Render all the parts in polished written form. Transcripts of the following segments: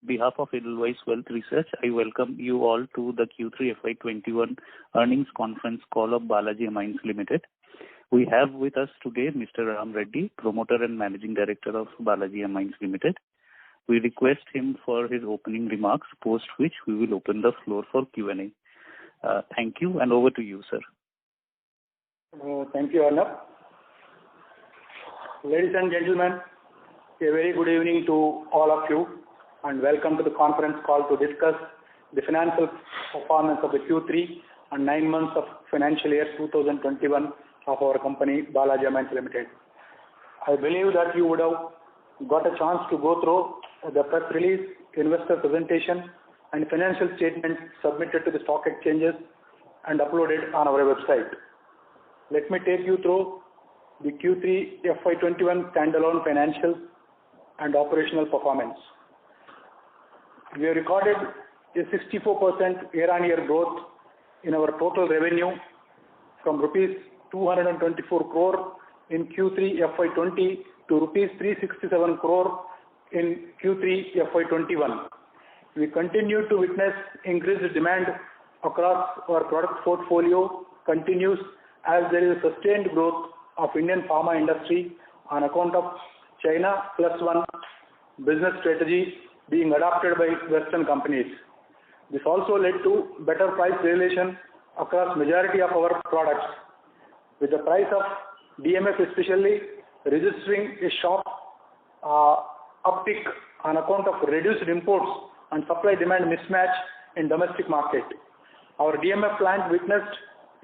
behalf of Edelweiss Wealth Research, I welcome you all to the Q3 FY21 earnings conference call of Balaji Amines Limited. We have with us today Mr. Ram Reddy, Promoter and Managing Director of Balaji Amines Limited. We request him for his opening remarks, post which we will open the floor for Q&A. Thank you, and over to you, sir. Thank you, Arnab. Ladies and gentlemen, a very good evening to all of you, and welcome to the conference call to discuss the financial performance of the Q3 and 9 months of financial year 2021 of our company, Balaji Amines Limited. I believe that you would have got a chance to go through the press release, investor presentation, and financial statements submitted to the stock exchanges and uploaded on our website. Let me take you through the Q3 FY21 standalone financials and operational performance. We have recorded a 64% year-on-year growth in our total revenue from rupees 224 crore in Q3 FY20 to rupees 367 crore in Q3 FY21. We continue to witness increased demand across our product portfolio continues as there is a sustained growth of Indian pharma industry on account of China Plus One business strategy being adopted by Western companies. This also led to better price realization across majority of our products, with the price of DMF especially registering a sharp uptick on account of reduced imports and supply-demand mismatch in domestic market. Our DMF plant witnessed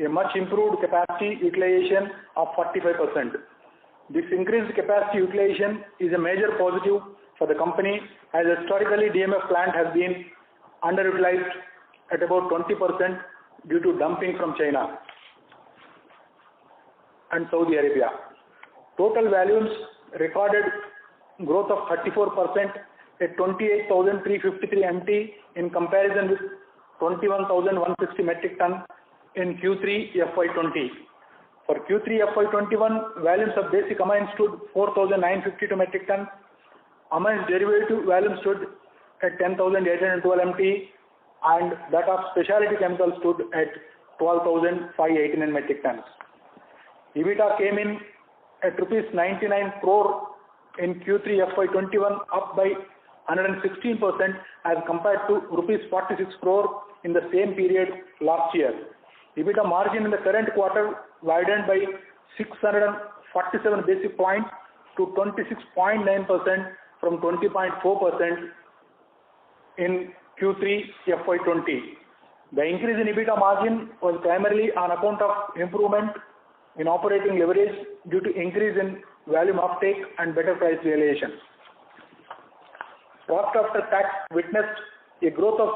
a much improved capacity utilization of 45%. This increased capacity utilization is a major positive for the company, as historically DMF plant has been underutilized at about 20% due to dumping from China and Saudi Arabia. Total volumes recorded growth of 34% at 28,353 MT in comparison with 21,160 metric ton in Q3 FY20. For Q3 FY21, volumes of basic amines stood 4,952 metric ton. Amines derivative volume stood at 10,812 MT, and that of specialty chemicals stood at 12,589 metric tons. EBITDA came in at rupees 99 crore in Q3 FY21, up by 116% as compared to rupees 46 crore in the same period last year. EBITDA margin in the current quarter widened by 647 basis points to 26.9% from 20.4% in Q3 FY20. The increase in EBITDA margin was primarily on account of improvement in operating leverage due to increase in volume uptake and better price realization. Profit after tax witnessed a growth of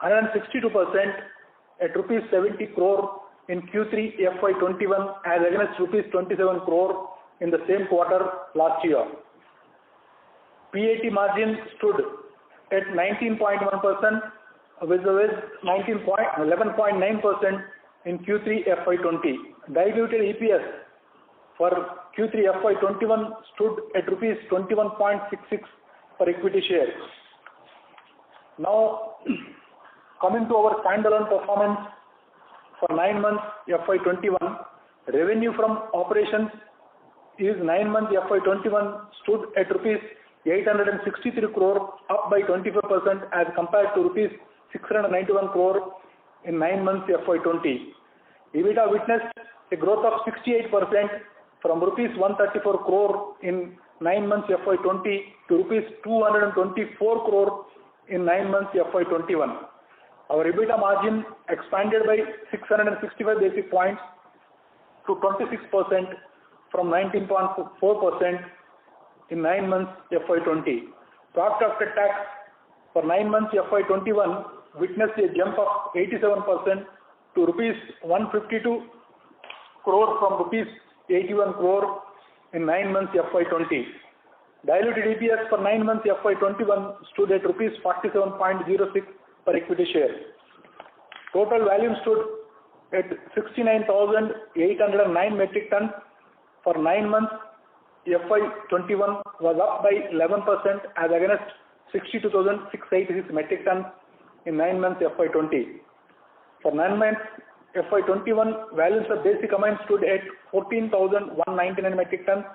162% at rupees 70 crore in Q3 FY21 as against rupees 27 crore in the same quarter last year. PAT margin stood at 19.1% with 11.9% in Q3 FY20. Diluted EPS for Q3 FY21 stood at rupees 21.66 per equity share. Now, coming to our standalone performance for 9 months FY21, revenue from operations is 9 months FY21 stood at rupees 863 crore, up by 24% as compared to rupees 691 crore in 9 months FY20. EBITDA witnessed a growth of 68% from rupees 134 crore in 9 months FY20 to rupees 224 crore in 9 months FY21. Our EBITDA margin expanded by 665 basis points to 26% from 19.4% in 9 months FY20. Profit after tax for 9 months FY21 witnessed a jump of 87% to rupees 152 crore from rupees 81 crore in 9 months FY20. Diluted EPS for 9 months FY21 stood at rupees 47.06 per equity share. Total volume stood at 69,809 metric tons for 9 months FY21 was up by 11% as against 62,686 metric tons in 9 months FY20. For 9 months FY21, values of basic amines stood at 14,199 metric tons.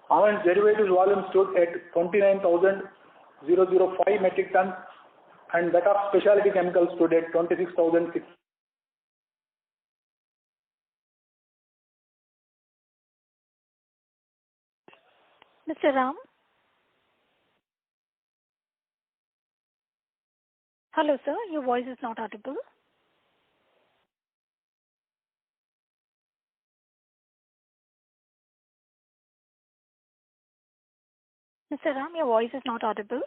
Amines derivatives volume stood at 29,005 metric tons, and that of specialty chemicals stood at 26,006. Mr. Ram? Hello, sir. Your voice is not audible. Mr. Ram, your voice is not audible.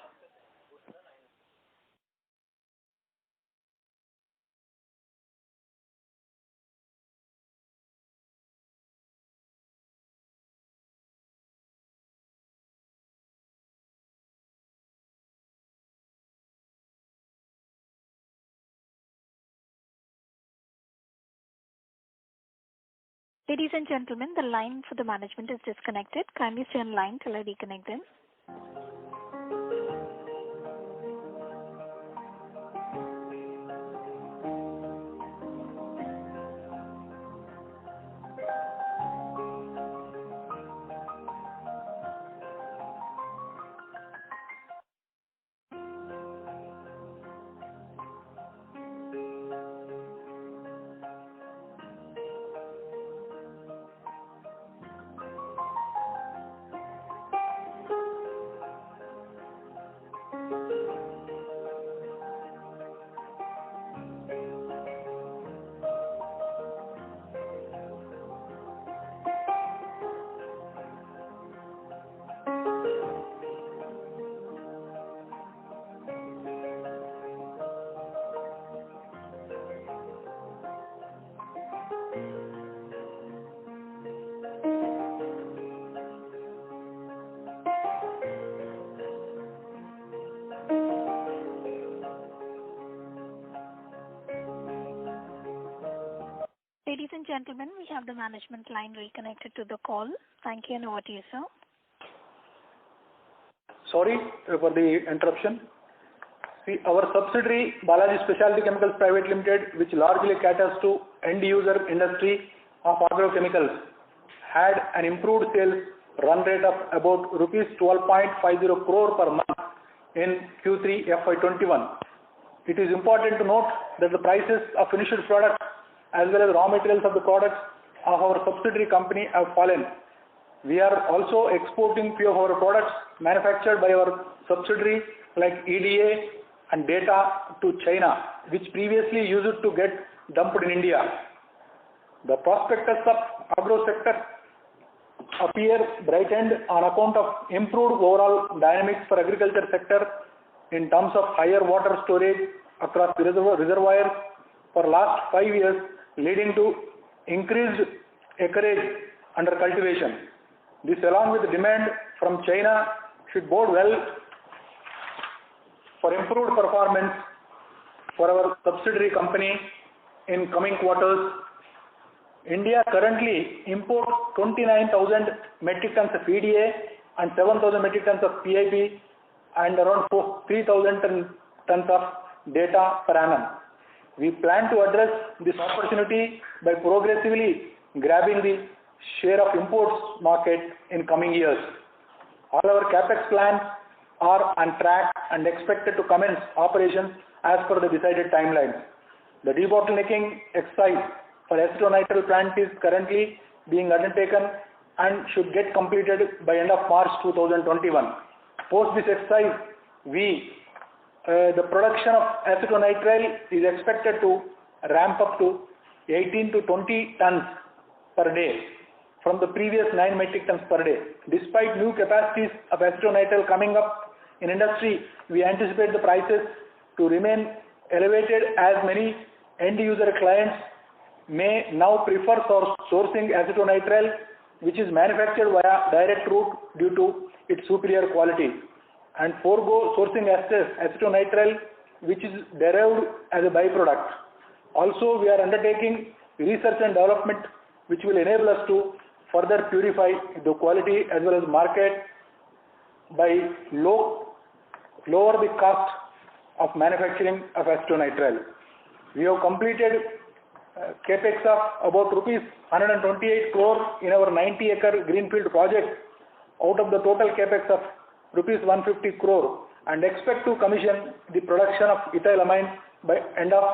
Ladies and gentlemen, the line for the management is disconnected. Kindly stay on line till I reconnect them. Ladies and gentlemen, we have the management line reconnected to the call. Thank you, and over to you, sir. Sorry for the interruption. See, our subsidiary Balaji Specialty Chemicals Private Limited, which largely caters to end user industry of agrochemicals, had an improved sales run rate of about rupees 12.50 crore per month in Q3 FY21. It is important to note that the prices of finished products as well as raw materials of the products of our subsidiary company have fallen. We are also exporting few of our products manufactured by our subsidiary like EDA and Data to China, which previously used to get dumped in India. The prospectus of agro sector appear brightened on account of improved overall dynamics for agriculture sector in terms of higher water storage across the reservoirs for last 5 years, leading to increased acreage under cultivation. This, along with the demand from China, should bode well for improved performance for our subsidiary company in coming quarters. India currently imports 29,000 metric tons of EDA and 7,000 metric tons of PIP and around 3,000 tons of Data per annum. We plan to address this opportunity by progressively grabbing the share of imports market in coming years. All our capex plans are on track and expected to commence operations as per the decided timelines. The debottlenecking exercise for acetonitrile plant is currently being undertaken and should get completed by end of March 2021. Post this exercise, the production of acetonitrile is expected to ramp up to 18 to 20 tons per day from the previous 9 metric tons per day. Despite new capacities of acetonitrile coming up in industry, we anticipate the prices to remain elevated as many end user clients may now prefer sourcing acetonitrile, which is manufactured via direct route due to its superior quality, and forego sourcing acetonitrile, which is derived as a byproduct. Also, we are undertaking research and development which will enable us to further purify the quality as well as market by low lower the cost of manufacturing of acetonitrile. We have completed capex of about rupees 128 crore in our 90-acre greenfield project out of the total capex of rupees 150 crore and expect to commission the production of ethylamine by end of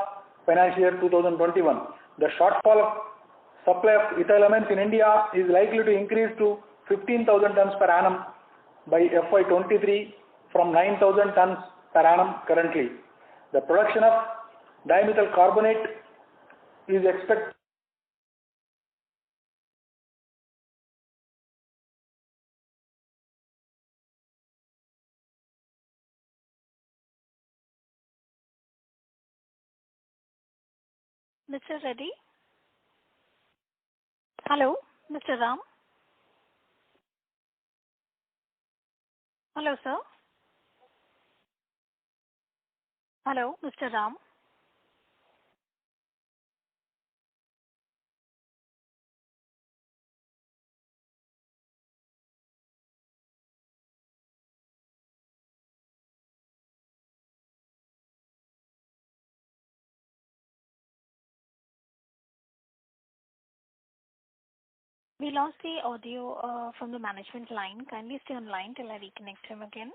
financial year 2021. The shortfall of supply of ethylamines in India is likely to increase to 15,000 tons per annum by FY23 from 9,000 tons per annum currently. The production of dimethyl carbonate is expected Mr. Reddy? Hello, Mr. Ram? Hello, sir? Hello, Mr. Ram? We lost the audio from the management line. Kindly stay on line till I reconnect him again.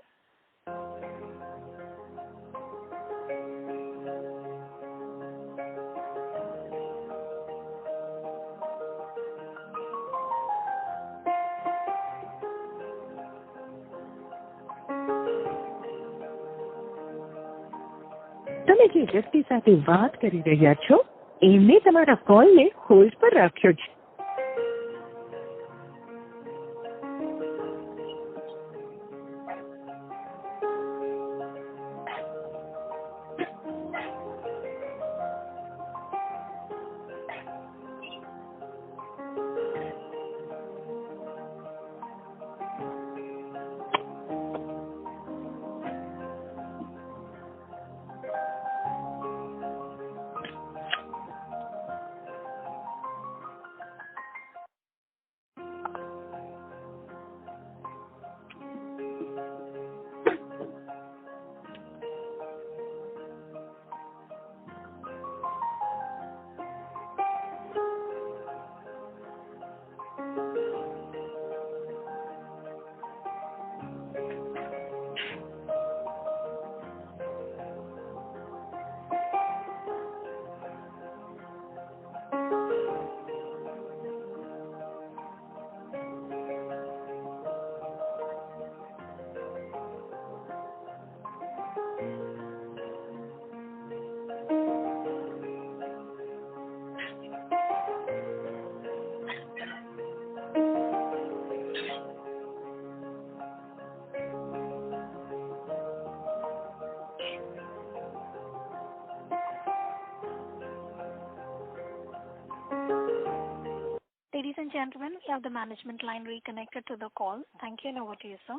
તમે જે વ્યક્તિ સાથે વાત કરી રહ્યા છો એમને તમારા કોલને હોલ્ડ પર રાખ્યો છે. Ladies and gentlemen, we have the management line reconnected to the call. Thank you, and over to you, sir.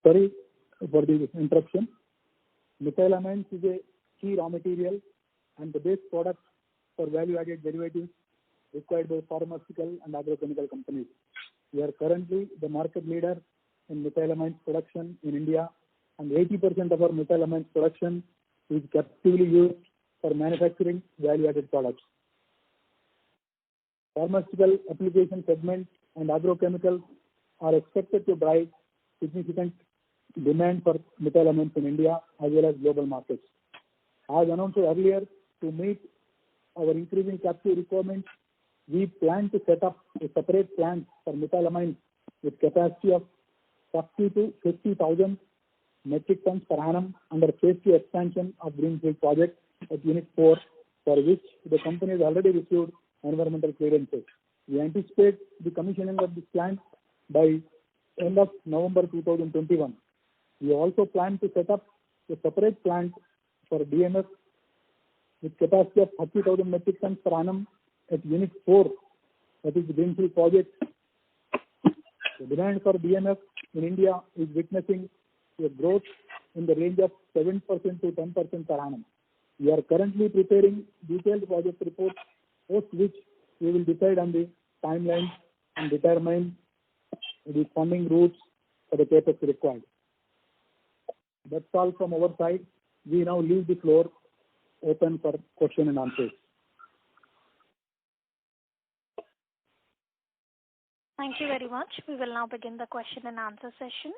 Sorry for the interruption. Methylamines is a key raw material and the base product for value-added derivatives required by pharmaceutical and agrochemical companies. We are currently the market leader in methylamines production in India, and 80% of our methylamines production is captively used for manufacturing value-added products. Pharmaceutical application segment and agrochemicals are expected to drive significant demand for methylamines in India as well as global markets. As announced earlier, to meet our increasing captive requirements, we plan to set up a separate plant for methylamines with capacity of 40 to 50,000 metric tons per annum under phase 2 expansion of Greenfield project at Unit 4, for which the company has already received environmental clearances. We anticipate the commissioning of this plant by end of November 2021. We also plan to set up a separate plant for DMF with capacity of 30,000 metric tons per annum at Unit 4, that is the Greenfield project. The demand for DMF in India is witnessing a growth in the range of 7% to 10% per annum. We are currently preparing detailed project reports, post which we will decide on the timeline and determine the funding routes for the CapEx required. That's all from our side. We now leave the floor open for question and answers. Thank you very much. We will now begin the question and answer session.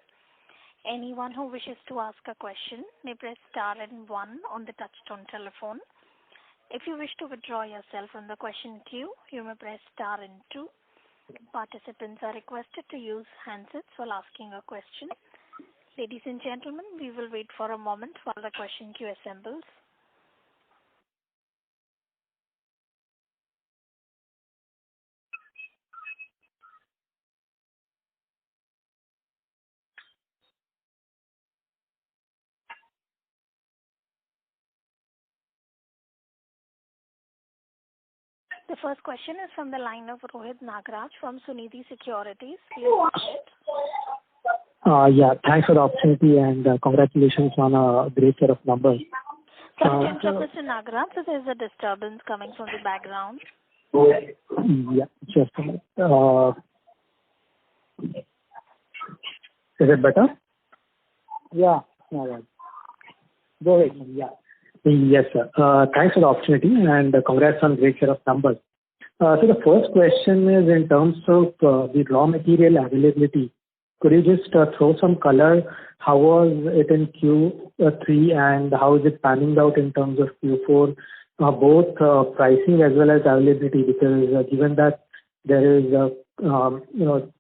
Anyone who wishes to ask a question may press star and 1 on the touchtone telephone. If you wish to withdraw yourself from the question queue, you may press star and 2. Participants are requested to use handsets while asking a question. Ladies and gentlemen, we will wait for a moment while the question queue assembles. The first question is from the line of Rohit Nagraj from Sunidhi Securities. Please go ahead. Yeah, thanks for the opportunity and congratulations on a great set of numbers. Sorry to interrupt, Mr. Nagraj, so there's a disturbance coming from the background. Yeah, just a minute. Is it better? Yeah, all right. Go ahead. Yeah. Yes, sir. Thanks for the opportunity and congrats on great set of numbers. So the first question is in terms of the raw material availability. Could you just throw some color? How was it in Q3 and how is it panning out in terms of Q4? Both pricing as well as availability, because given that there is a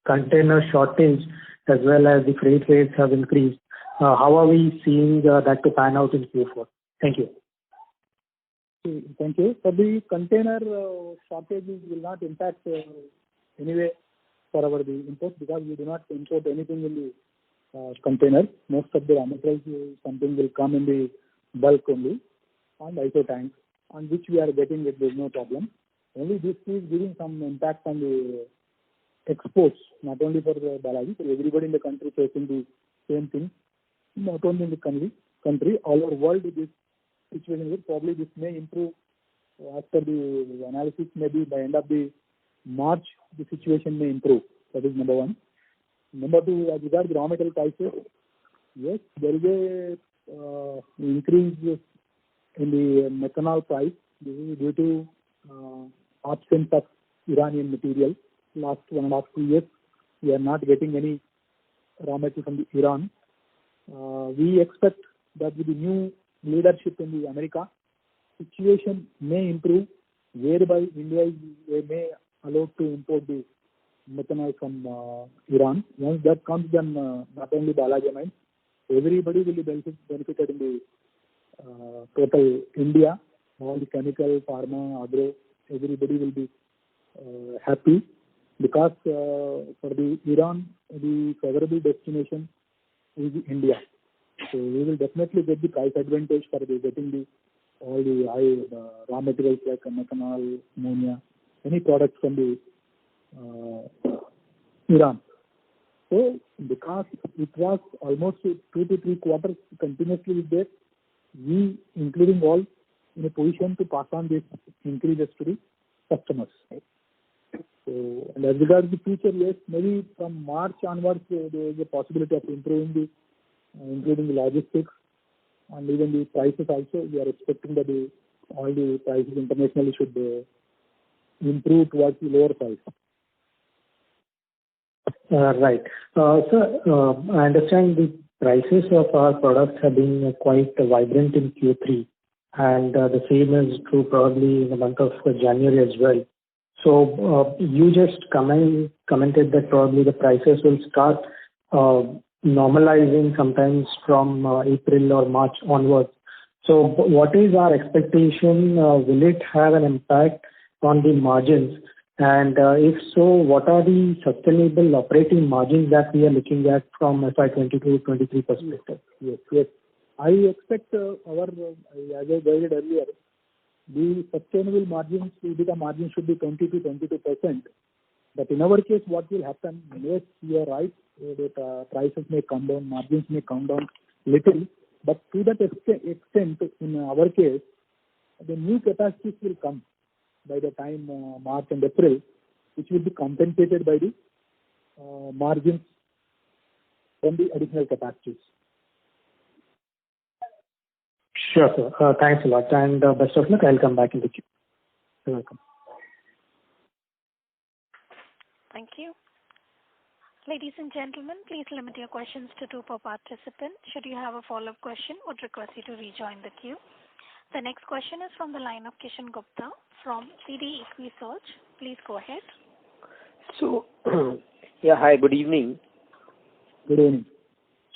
container shortage as well as the freight rates have increased, how are we seeing that to pan out in Q4? Thank you. Thank you. So the container shortages will not impact anyway for our imports, because we do not import anything in the container. Most of the raw materials, something will come in the bulk only and ISO tanks, on which we are getting it, there is no problem. Only this is giving some impact on the exports, not only for Balaji, but everybody in the country facing the same thing. Not only in the country, all over the world, this situation is probably this may improve after the analysis. Maybe by end of the March, the situation may improve. That is number one. Number two, as regards the raw material prices, yes, there is a increase in the methanol price. This is due to absence of Iranian material. Last 1.5 to 2 years, we are not getting any raw material from the Iran. We expect that with the new leadership in the America, situation may improve, whereby India may allowed to import the methanol from Iran. Once that comes, then not only Balaji Mines, everybody will be benefited in the total India. All the chemical, pharma, agro, everybody will be happy, because for the Iran, the favorable destination is India. So we will definitely get the price advantage for getting all the high raw materials like methanol, ammonia, any products from the Iran. So because it was almost 2 to 3 quarters continuously there, we, including all, in a position to pass on these increases to the customers. So, and as regards the future, yes, maybe from March onwards, there is a possibility of improving including the logistics and even the prices also. We are expecting that all the prices internationally should improve towards the lower price. Right. Sir, I understand the prices of our products have been quite vibrant in Q3, and the same is true probably in the month of January as well. So you just commented that probably the prices will start normalizing sometimes from April or March onwards. So what is our expectation? Will it have an impact on the margins? And if so, what are the sustainable operating margins that we are looking at from FY22-23 perspective? Yes. I expect as I guided earlier, the sustainable margins, EBITDA margin should be 20 to 22%. But in our case, what will happen? Yes, you are right that prices may come down, margins may come down little, but to that extent, in our case, the new capacities will come by the time March and April, which will be compensated by the margins from the additional capacities. Sure, sir. Thanks a lot, and best of luck. I'll come back in the queue. You're welcome. Thank you. Ladies and gentlemen, please limit your questions to 2 per participant. Should you have a follow-up question, would request you to rejoin the queue. The next question is from the line of Kishan Gupta from CD Equisearch. Please go ahead. So, yeah, hi, good evening. Good evening.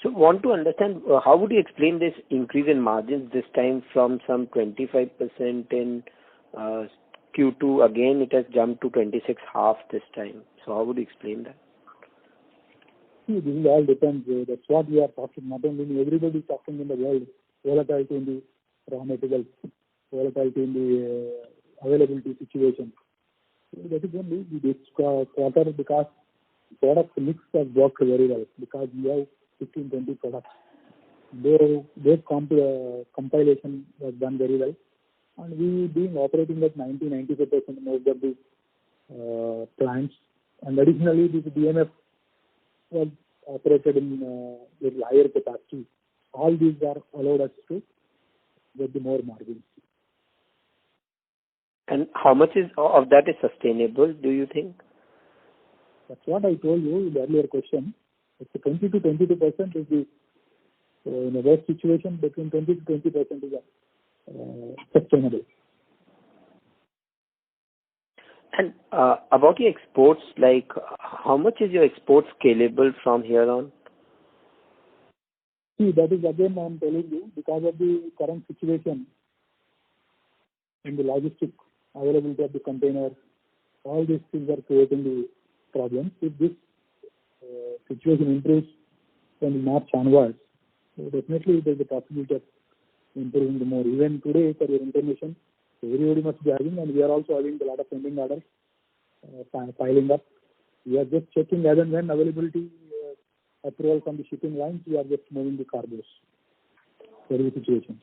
So, want to understand how would you explain this increase in margins this time from some 25% in Q2? Again, it has jumped to 26.5 this time. So, how would you explain that? See, this is all depends. That's what we are talking. Not only everybody is talking in the world, volatility in the raw materials, volatility in the availability situation. So that is only this quarter because product mix has worked very well because we have 15-20 products. Their compilation was done very well, and we being operating at 90-95% most of the plants, and additionally this DMF was operated in with higher capacity. All these are allowed us to get the more margins. And how much of that is sustainable, do you think? That's what I told you in the earlier question. It's 20 to 22% is the in a worst situation between 20 to 20% is sustainable. And about your exports, like how much is your export scalable from here on? See, that is again I am telling you because of the current situation in the logistic availability of the container, all these things are creating the problems. If this situation improves from March onwards, so definitely there is a possibility of improving the more. Even today, for your information, everybody must be having, and we are also having a lot of pending orders piling up. We are just checking as and when availability approval from the shipping lines, we are just moving the cargoes. That is the situation.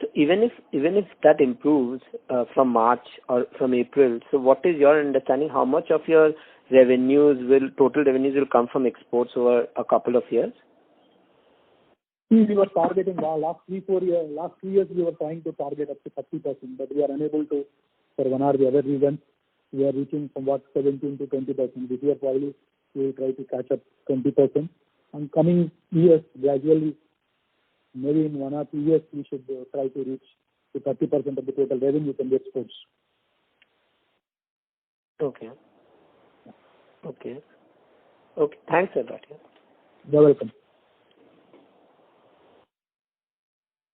So even if that improves from March or from April, so what is your understanding? How much of your total revenues will come from exports over a couple of years? See, we were targeting last 2 years we were trying to target up to 30%, but we are unable to for one or the other reason. We are reaching somewhat 17 to 20%. This year probably we will try to catch up 20%. And coming years gradually, maybe in 1 or 2 years we should try to reach to 30% of the total revenue from the exports. Okay. Thanks a lot. You're welcome.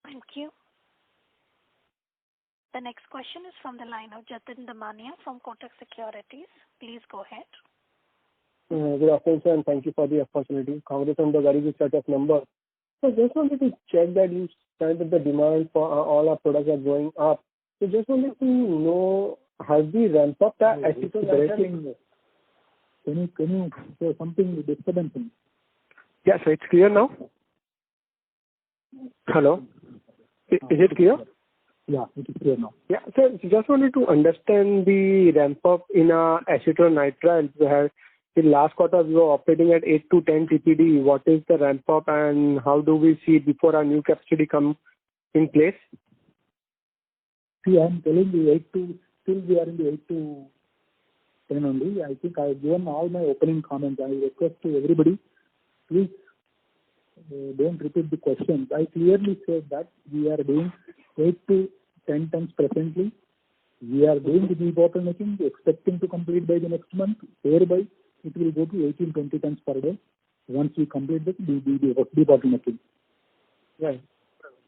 Thank you. The next question is from the line of Jatin Damania from Kotak Securities. Please go ahead. Good afternoon, sir, and thank you for the opportunity. Congrats on the very good set of numbers. So just wanted to check that you said that the demand for all our products are going up. So just wanted to know, has the ramp up that Can you say something disturbing? Yeah, so it's clear now? Hello? Is it clear? Yeah, it is clear now. Yeah, so just wanted to understand the ramp up in acetonitrile. Where in last quarter we were operating at 8 to 10 TPD. What is the ramp up and how do we see it before our new capacity come in place? See, I am telling you still we are in the 8 to 10 only. I think I have given all my opening comments. I request to everybody, please don't repeat the questions. I clearly said that we are doing 8 to 10 tons presently. We are doing the debottlenecking, expecting to complete by the next month. Thereby, it will go to 18-20 tons per day once we complete the debottlenecking. Right.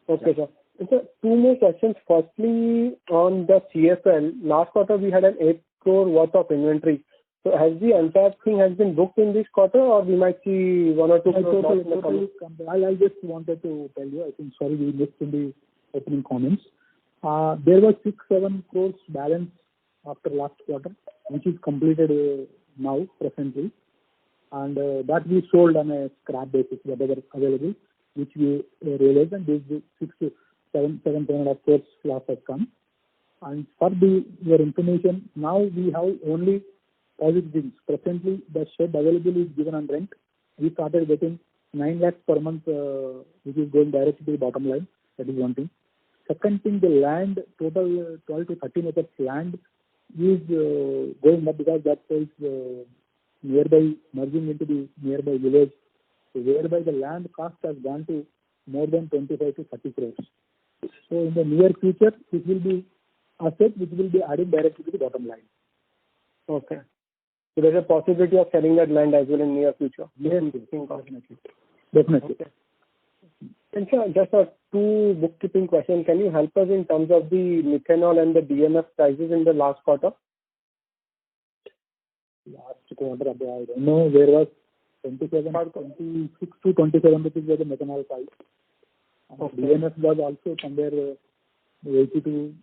Okay, sir. So 2 more questions. Firstly, on the CFL, last quarter we had an 8 crore worth of inventory. So has the entire thing been booked in this quarter, or we might see 1 or 2 crores? I just wanted to tell you, I think, sorry, we missed in the opening comments. There was 6-7 crores balance after last quarter, which is completed now, presently. And that we sold on a scrap basis, whatever available, which we realized, and this 6 to 7.5 crores loss has come. And for your information, now we have only positive things. Presently, the shed available is given on rent, we started getting 9 lakhs per month, which is going directly to the bottom line. That is one thing. Second thing, the land, total 12 to 13 acres land is going up because that is nearby, merging into the nearby village, whereby the land cost has gone to more than 25 to 30 crores. So in the near future, this will be asset which will be adding directly to the bottom line. Okay. So there's a possibility of selling that land as well in near future. Yes, definitely. Definitely. Okay. And sir, just a 2 bookkeeping question. Can you help us in terms of the methanol and the DMF prices in the last quarter? Last quarter, I don't know, there was 26 to 27 rupees was the methanol price. Okay. DMF was also somewhere 80 to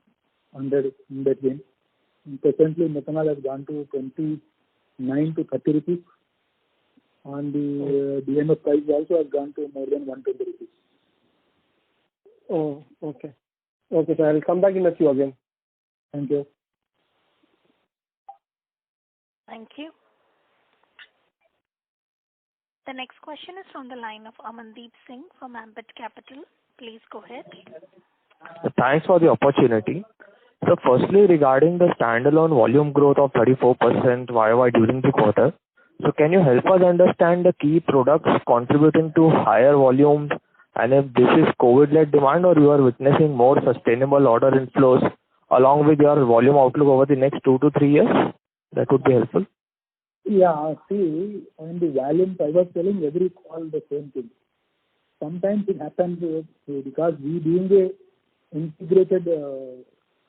100 in between. Presently, methanol has gone to 29 to 30 rupees. And the DMF price also has gone to more than 120 rupees. Oh, okay. Okay, so I'll come back in a few again. Thank you. Thank you. The next question is from the line of Amandeep Singh from Ambit Capital. Please go ahead. Thanks for the opportunity. So firstly, regarding the standalone volume growth of 34% YOY during the quarter, so can you help us understand the key products contributing to higher volumes, and if this is COVID-led demand or you are witnessing more sustainable order inflows along with your volume outlook over the next 2 to 3 years? That would be helpful. Yeah, see, on the volumes, I was telling every call the same thing. Sometimes it happens because we being a integrated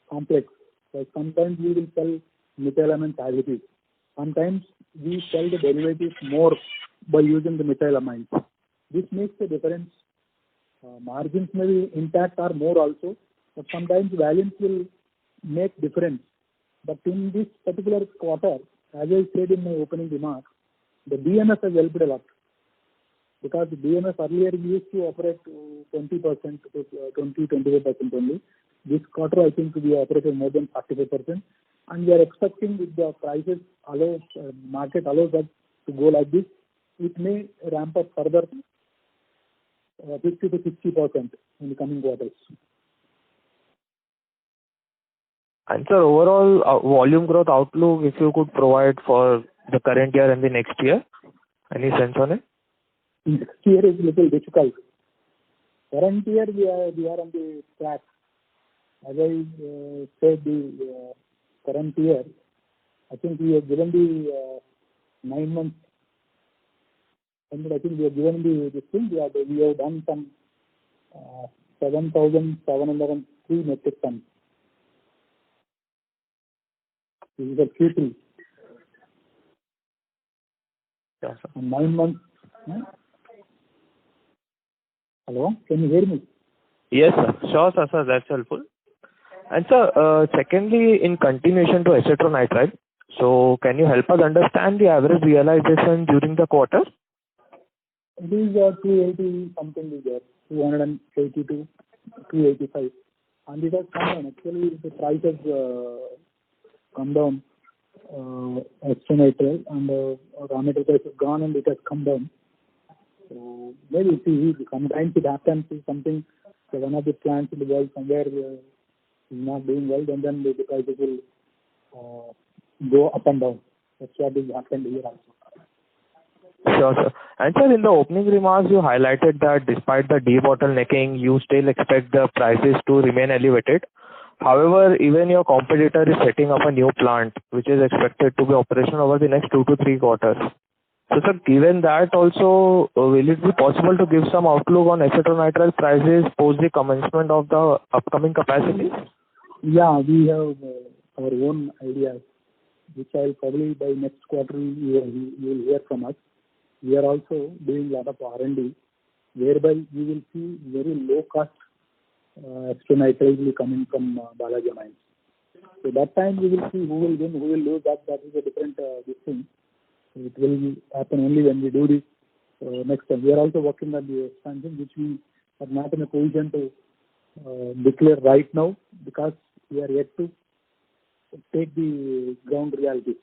complex. So sometimes we will sell methylamines as it is. Sometimes we sell the derivatives more by using the methylamines. This makes a difference. Margins may be intact or more also, but sometimes volumes will make difference. But in this particular quarter, as I said in my opening remarks, the DMF has helped a lot. Because the DMF earlier we used to operate 20% to 20-25% only. This quarter I think we operated more than 45%. And we are expecting if the prices allow, market allows us to go like this, it may ramp up further 50 to 60% in the coming quarters. And sir, overall volume growth outlook, if you could provide for the current year and the next year, any sense on it? Next year is a little difficult. Current year we are on the track. As I said, the current year, I think we have given the 9 months. And I think we have given the thing. We have done some 7,703 metric tons. This is a Q3. Yes, sir. And 9 months. Hello, can you hear me? Yes, sir. Sure, sir. That's helpful. And sir, secondly, in continuation to acetronitrile, so can you help us understand the average realization during the quarter? These are 280 something is there, 280 to 285. And it has come down. Actually, the price has come down, acetronitrile, and raw material price has gone and it has come down. So maybe see, sometimes it happens is something, so one of the plants in the world somewhere is not doing well, and then the prices will go up and down. That's what is happened here also. Sure, sir. And sir, in the opening remarks, you highlighted that despite the debottlenecking, you still expect the prices to remain elevated. However, even your competitor is setting up a new plant, which is expected to be operational over the next 2 to 3 quarters. So, sir, given that also, will it be possible to give some outlook on acetronitrile prices post the commencement of the upcoming capacity? Yeah, we have our own ideas, which I'll probably by next quarter you will hear from us. We are also doing a lot of R&D, whereby you will see very low cost acetronitrile coming from Balaji Amines. So that time we will see who will win, who will lose. That is a different thing. It will happen only when we do this next time. We are also working on the expansion, which we are not in a position to declare right now because we are yet to take the ground realities.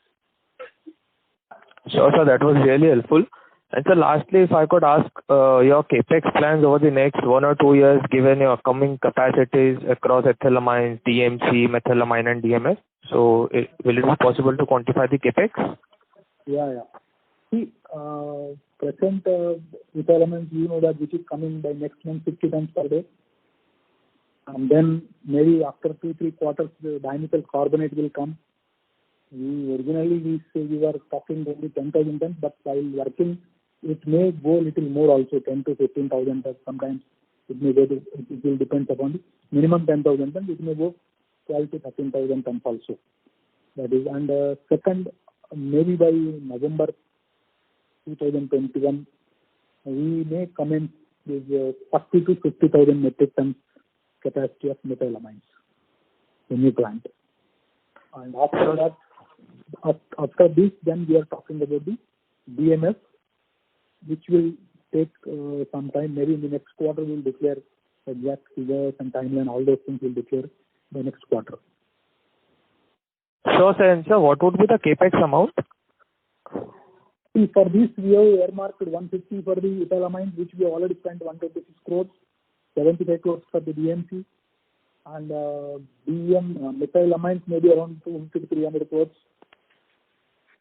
Sure, sir. That was really helpful. And so lastly, if I could ask your capex plans over the next 1 or 2 years, given your upcoming capacities across ethylamines, DMC, methylamine, and DMS. So will it be possible to quantify the capex? Yeah. See, present ethylamines, you know that which is coming by next month 50 tons per day. And then maybe after 2-3 quarters, the dimethyl carbonate will come. We were talking only 10,000 tons, but while working, it may go little more also, 10 to 15,000 tons. Sometimes it may go to, it will depend upon the minimum 10,000 tons. It may go 12 to 13,000 tons also. That is, and second, maybe by November 2021, we may commence with 40 to 50,000 metric tons capacity of methylamines, the new plant. And after that, after this, then we are talking about the DMS, which will take some time. Maybe in the next quarter we will declare exact figures and timeline. All those things will declare the next quarter. Sure, sir. And sir, what would be the capex amount? See, for this we have earmarked 150 for the ethylamines, which we have already spent 126 crores, 75 crores for the DMC, and methylamines maybe around 250 to 300 crores.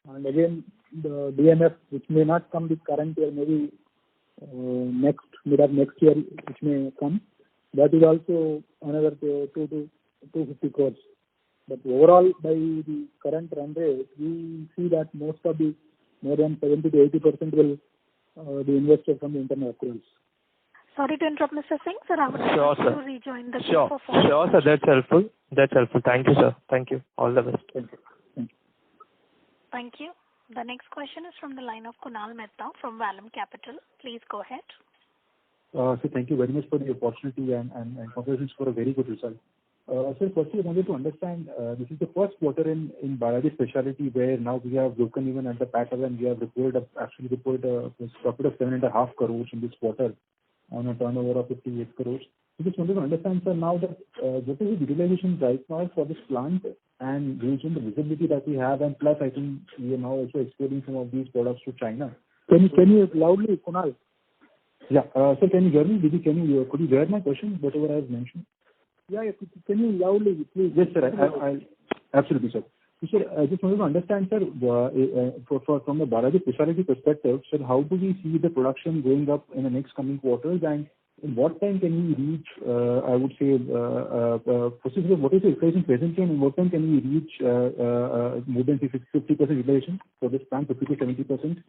And again, the DMF, which may not come this current year, maybe mid of next year, which may come, that is also another 250 crores. But overall, by the current run rate, we see that most of the more than 70 to 80% will be invested from the internal accruals. Sorry to interrupt, Mr. Singh. Sir, I would Sure, like sir. to rejoin the Sure, queue for sure, sir. That's helpful. Thank you, sir. Thank you. All the best. Thank you. Thank you. The next question is from the line of Kunal Mehta from Vallum Capital. Please go ahead. So thank you very much for the opportunity and congratulations for a very good result. Sir, firstly, I wanted to understand, this is the first quarter in Balaji Specialty where now we have broken even at the PAT level and we have reported a profit of 7.5 crores in this quarter on a turnover of 58 crores. I just wanted to understand, sir, now that what is the utilization right now for this plant and based on the visibility that we have, and plus I think we are now also exporting some of these products to China. Can you loudly, Kunal? Yeah. Sir, can you hear me? Could you hear my question, whatever I have mentioned? Yeah. Can you loudly, please? Yes, sir. I'll absolutely, sir. Sir, I just wanted to understand, sir, from the Balaji Specialty perspective, sir, how do we see the production going up in the next coming quarters, and in what time can we reach, I would say, possibly what is the utilization presently, and in what time can we reach more than 50% utilization for this plant, 50 to 70%?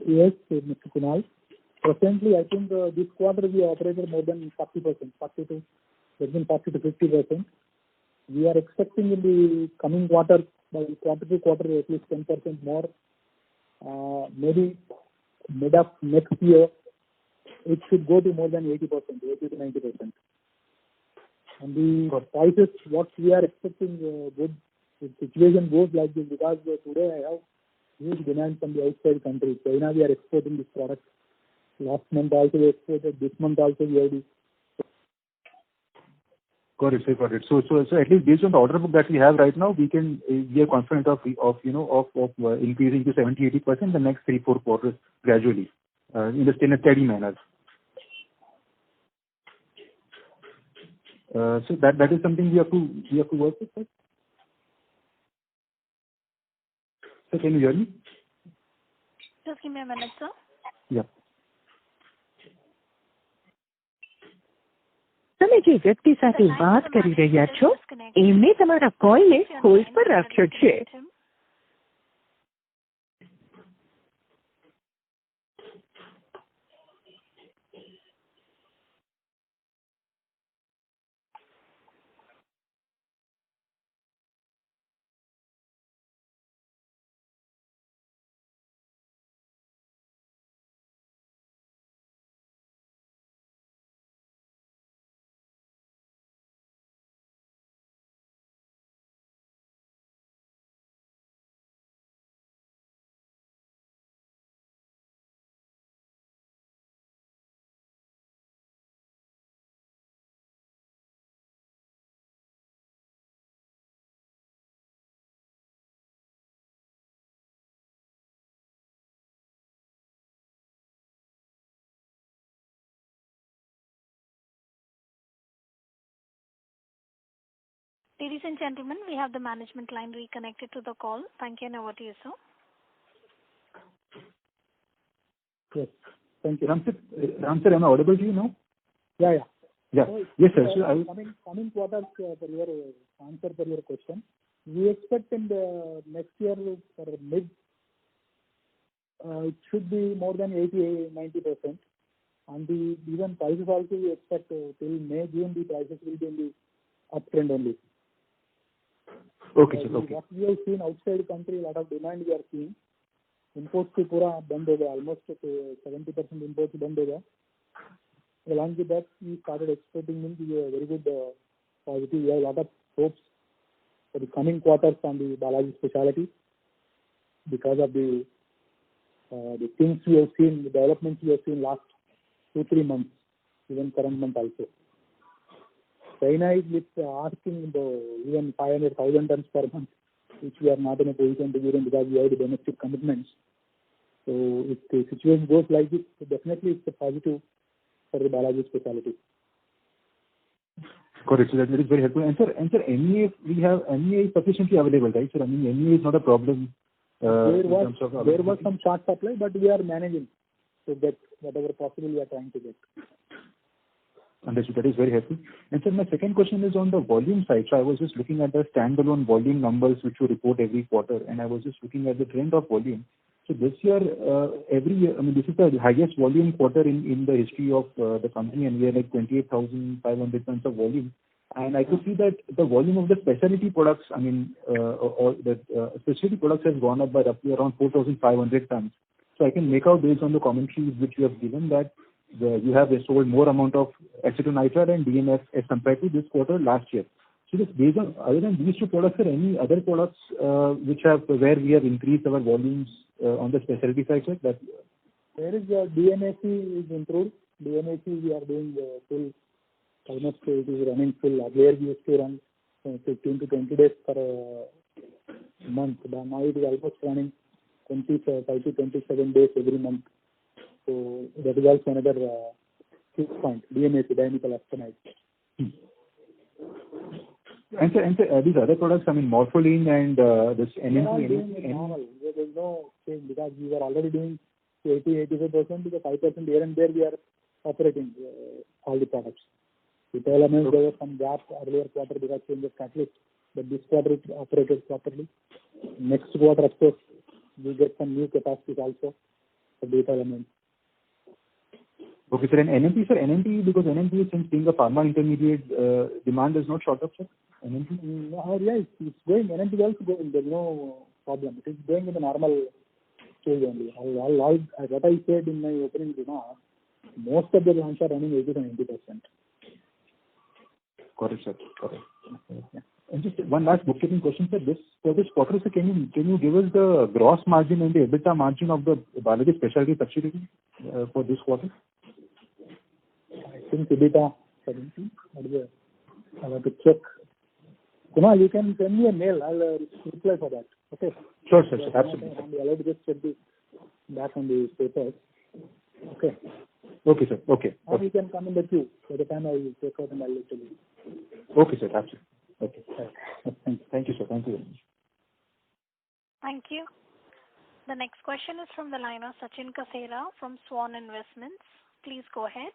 Yes, Mr. Kunal. Presently, I think this quarter we operated more than 40%, 40 to 50%. We are expecting in the coming quarter, by quarter to quarter, at least 10% more. Maybe mid of next year, it should go to more than 80%, 80 to 90%. And the prices, what we are expecting, good. The situation goes like this because today I have huge demand from the outside countries. China, we are exporting this product. Last month also we exported. This month also we have this. Got it, sir. Got it. So at least based on the order book that we have right now, we are confident of increasing to 70-80% in the next 3-4 quarters gradually, in a steady manner. So that is something we have to work with, sir. Sir, can you hear me? Just give me a minute, sir. Yeah. તમે જે વ્યક્તિ સાથે વાત કરી રહ્યા છો એમને તમારા કોલને હોલ્ડ પર રાખ્યો છે. Ladies and gentlemen, we have the management line reconnected to the call. Thank you, and over to you, sir. Yes. Thank you. Ram sir, am I audible to you now? Yeah. So, yes, sir. Coming quarters, for your answer for your question, we expect in the next year for mid, it should be more than 80-90%. And even prices also we expect till May, June, the prices will be in the uptrend only. Okay, sir. Okay. What we have seen outside country, a lot of demand we are seeing. Imports to pura band ho gaya, almost 70% imports band ho gaya. Along with that, we started exporting into a very good positive. We have a lot of hopes for the coming quarters on the Balaji specialty because of the things we have seen, the developments we have seen last 2-3 months, even current month also. China is asking even 500,000 tons per month, which we are not in a position to give them because we have the domestic commitments. So if the situation goes like this, definitely it's a positive for the Balaji specialty. Correct. So that is very helpful. And sir, MEA, we have MEA is sufficiently available, right? So I mean, MEA is not a problem. There was some short supply, but we are managing to get whatever possible we are trying to get. Understood. That is very helpful. And sir, my second question is on the volume side. So I was just looking at the standalone volume numbers which you report every quarter, and I was just looking at the trend of volume. So this year, every year, I mean, this is the highest volume quarter in the history of the company, and we are like 28,500 tons of volume. And I could see that the volume of the specialty products, I mean, specialty products has gone up by roughly around 4,500 tons. So I can make out based on the commentary which you have given that you have sold more amount of acetonitrile and DMF as compared to this quarter last year. So just based on, other than these two products, are any other products where we have increased our volumes on the specialty side, sir? That there is DMAC is improved. DMAC we are doing full, almost it is running full. Earlier we used to run 15 to 20 days per month, but now it is almost running 25 to 27 days every month. So that is also another key point. DMAC, dimethyl acetonide. And sir, these other products, I mean, Morpholine and this NMP. Normal. There is no change because we were already doing 80-85% because 5% here and there we are operating all the products. With elements, there was some gap earlier quarter because change of catalyst, but this quarter it operated properly. Next quarter, of course, we get some new capacities also for data elements. Okay, sir. And NMP, sir, NMP, because NMP, since being a pharma intermediate, demand is not short of, sir? NMP? Yeah, it's going. NMP is also going. There's no problem. It is going in the normal stage only. What I said in my opening remarks, most of the plants are running 80-90%. Correct, sir. Correct. Yeah. And just one last bookkeeping question, sir. For this quarter, sir, can you give us the gross margin and the EBITDA margin of the Balaji specialty subsidiary for this quarter? I think EBITDA 70. I'll have to check. Kunal, you can send me a mail. I'll reply for that. Okay. Sure, sir. Absolutely. I'll have to just check this back on the papers. Okay. Okay, sir. Okay. Or you can come in the queue. By the time I will check out and I'll let you know. Okay, sir. Absolutely. Okay. Thank you, sir. Thank you very much. Thank you. The next question is from the line of Sachin Kasera from Swan Investments. Please go ahead.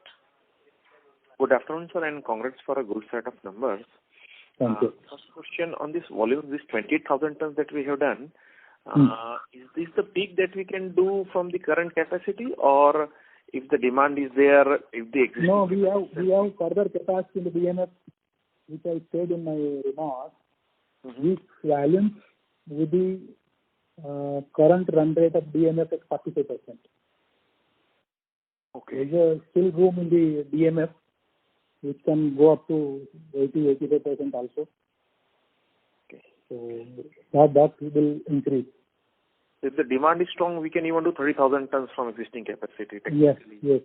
Good afternoon, sir, and congrats for a good set of numbers. Thank you. First question on this volume, this 28,000 tons that we have done, is this the peak that we can do from the current capacity, or if the demand is there, if the existing... No, we have further capacity in the DMF, which I said in my remarks. These volumes with the current run rate of DMF at 45%. Okay. There's still room in the DMF, which can go up to 80-85% also. Okay. So that will increase. If the demand is strong, we can even do 30,000 tons from existing capacity technically. Yes.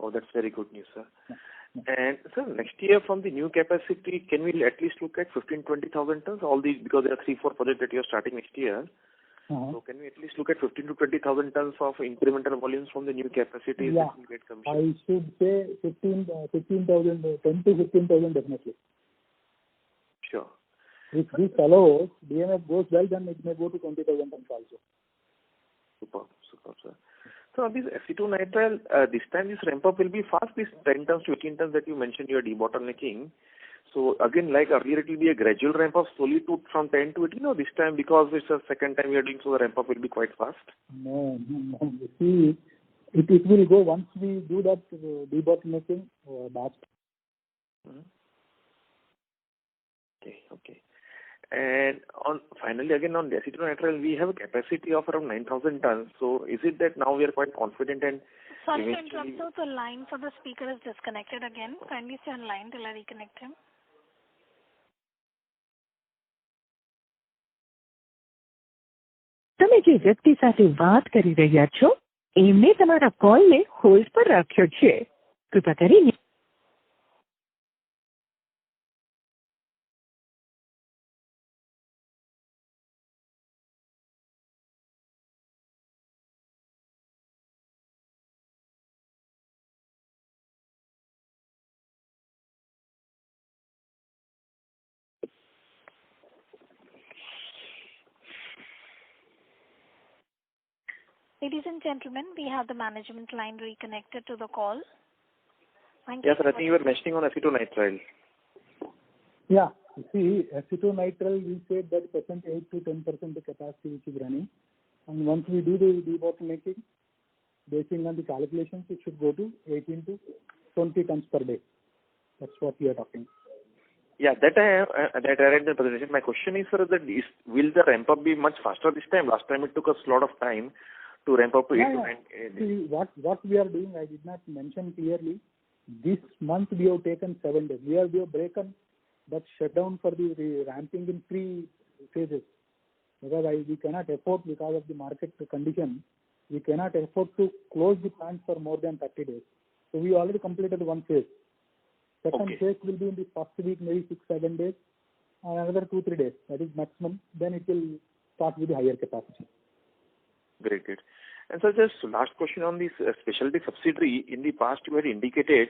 Oh, that's very good news, sir. And sir, next year from the new capacity, can we at least look at 15-20,000 tons? Because there are 3-4 projects that you are starting next year. So can we at least look at 15-20,000 tons of incremental volumes from the new capacity that will get commissioned? I should say 15,000, 10 to 15,000 definitely. Sure. If this allows, DMF goes well, then it may go to 20,000 tons also. Super, sir. So this acetonitrile, this time this ramp up will be fast, this 10 tons to 18 tons that you mentioned you are debottlenecking. So again, like earlier, it will be a gradual ramp up slowly from 10 to 18, or this time because it's the second time we are doing, so the ramp up will be quite fast? No. You see, it will go once we do that debottlenecking batch. Okay. And finally, again on the acetonitrile, we have a capacity of around 9,000 tons. So is it that now we are quite confident and Sorry to interrupt, so the line for the speaker is disconnected again. Kindly stay on line till I reconnect him. તમે જે વ્યક્તિ સાથે વાત કરી રહ્યા છો એમને તમારા કોલને હોલ્ડ પર રાખ્યો છે. કૃપા કરીને Ladies and gentlemen, we have the management line reconnected to the call. Thank yes, you. sir, I think you were mentioning on acetonitrile. Yeah. You see, acetonitrile, we said that 8 to 10% the capacity which is running. And once we do the debottlenecking, based on the calculations, it should go to 18 to 20 tons per day. That's what we are talking. Yeah, that I read the presentation. My question is, sir, that will the ramp up be much faster this time? Last time it took us a lot of time to ramp up to 8 to 9 days. See, what we are doing, I did not mention clearly. This month we have taken 7 days. We have broken that shutdown for the ramping in 3 phases. Because we cannot afford, because of the market condition, we cannot afford to close the plant for more than 30 days. So we already completed 1 phase. Second phase will be in the first week, maybe 6-7 days, and another 2-3 days. That is maximum. Then it will start with the higher capacity. Great. And so just last question on this specialty subsidiary. In the past, you had indicated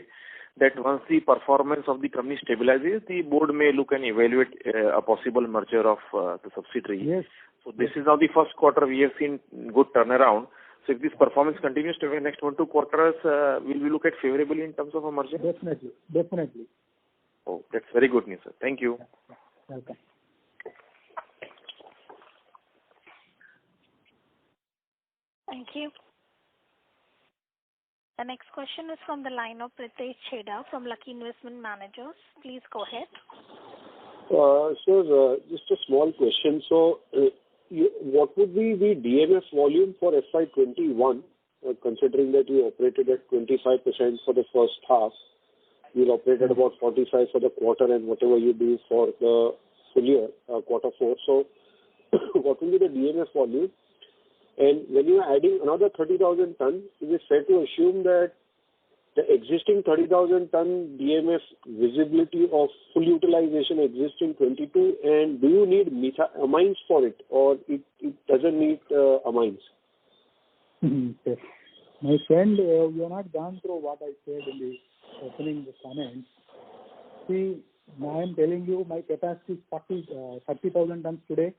that once the performance of the company stabilizes, the board may look and evaluate a possible merger of the subsidiary. Yes. So this is now the first quarter we have seen good turnaround. So if this performance continues to the next 1-2 quarters, will we look at favorably in terms of a merger? Definitely. Oh, that's very good news, sir. Thank you. Welcome. Thank you. The next question is from the line of Pritesh Chheda from Lucky Investment Managers. Please go ahead. Sir, just a small question. So, what would be the DMF volume for FY21, considering that you operated at 25% for the first half? You'll operate at about 45 for the quarter and whatever you do for the full year, quarter 4. So, what will be the DMF volume? And when you are adding another 30,000 tons, is it fair to assume that the existing 30,000 ton DMF visibility of full utilization exists in 22, and do you need amines for it, or it doesn't need amines? Okay. My friend, you have not gone through what I said in the opening comments. See, now I am telling you my capacity is 30,000 tons today.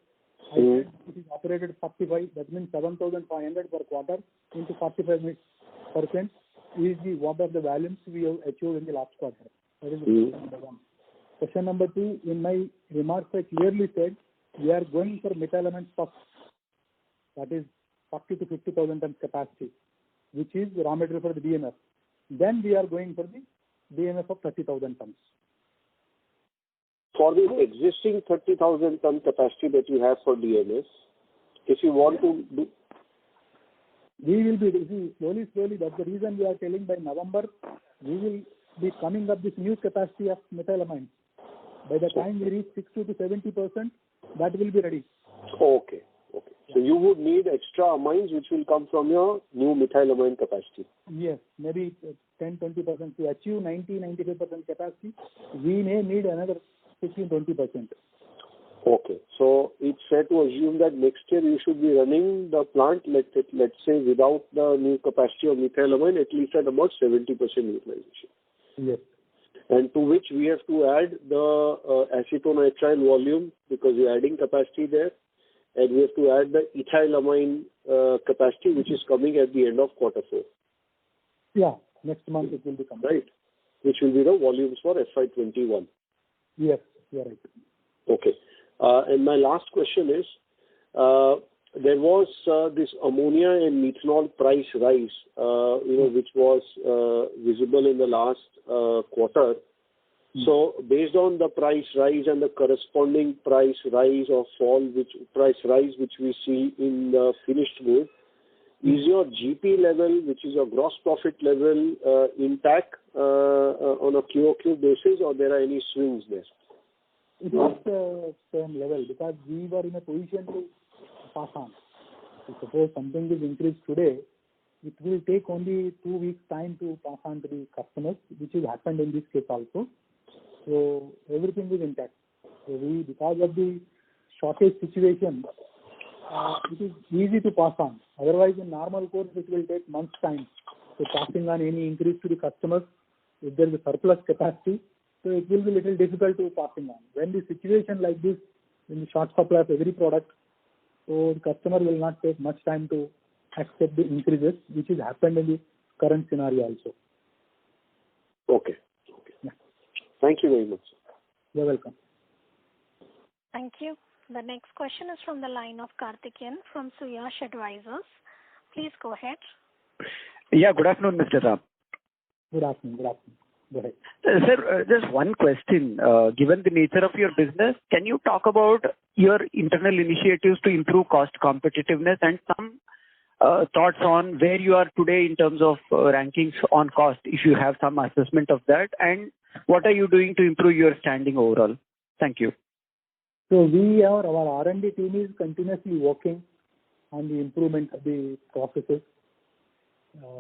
I said it is operated 45, that means 7,500 per quarter into 45% is what are the volumes we have achieved in the last quarter. That is question number 1. Question number 2, in my remarks I clearly said we are going for metal elements first. That is 40 to 50,000 tons capacity, which is raw material for the DMF. Then we are going for the DMF of 30,000 tons. For the existing 30,000 ton capacity that you have for DMF, if you want to do... We will be slowly. That's the reason we are telling by November we will be coming up this new capacity of methylamines. By the time we reach 60 to 70%, that will be ready. Okay. So you would need extra amines which will come from your new methylamine capacity. Yes, maybe 10-20%. To achieve 90-95% capacity, we may need another 15-20%. Okay, so it's fair to assume that next year you should be running the plant, let's say, without the new capacity of methylamine, at least at about 70% utilization. Yes. and to which we have to add the acetonitrile volume because we're adding capacity there, and we have to add the ethylamine capacity, which is coming at the end of quarter 4. Yeah, next month it will be coming. Right, which will be the volumes for FY21. Yes, you're right. Okay. And my last question is, there was this ammonia and methanol price rise, which was visible in the last quarter. So based on the price rise and the corresponding price rise or fall, which we see in the finished good, is your GP level, which is your gross profit level, intact on a QOQ basis, or there are any swings there? It was the same level because we were in a position to pass on. So suppose something is increased today, it will take only 2 weeks time to pass on to the customers, which has happened in this case also. So everything is intact. So because of the shortage situation, it is easy to pass on. Otherwise, in normal course, it will take months time to passing on any increase to the customers. If there is a surplus capacity, so it will be little difficult to passing on. When the situation like this, in the short supply of every product, so the customer will not take much time to accept the increases, which has happened in the current scenario also. Okay. Yeah. Thank you very much. You're welcome. Thank you. The next question is from the line of Karthikeyan from Suyash Advisors. Please go ahead. Yeah, good afternoon, Mr. Ram. Good afternoon. Go ahead. Sir, just one question. Given the nature of your business, can you talk about your internal initiatives to improve cost competitiveness and some thoughts on where you are today in terms of rankings on cost, if you have some assessment of that, and what are you doing to improve your standing overall? Thank you. So our R&D team is continuously working on the improvement of the processes,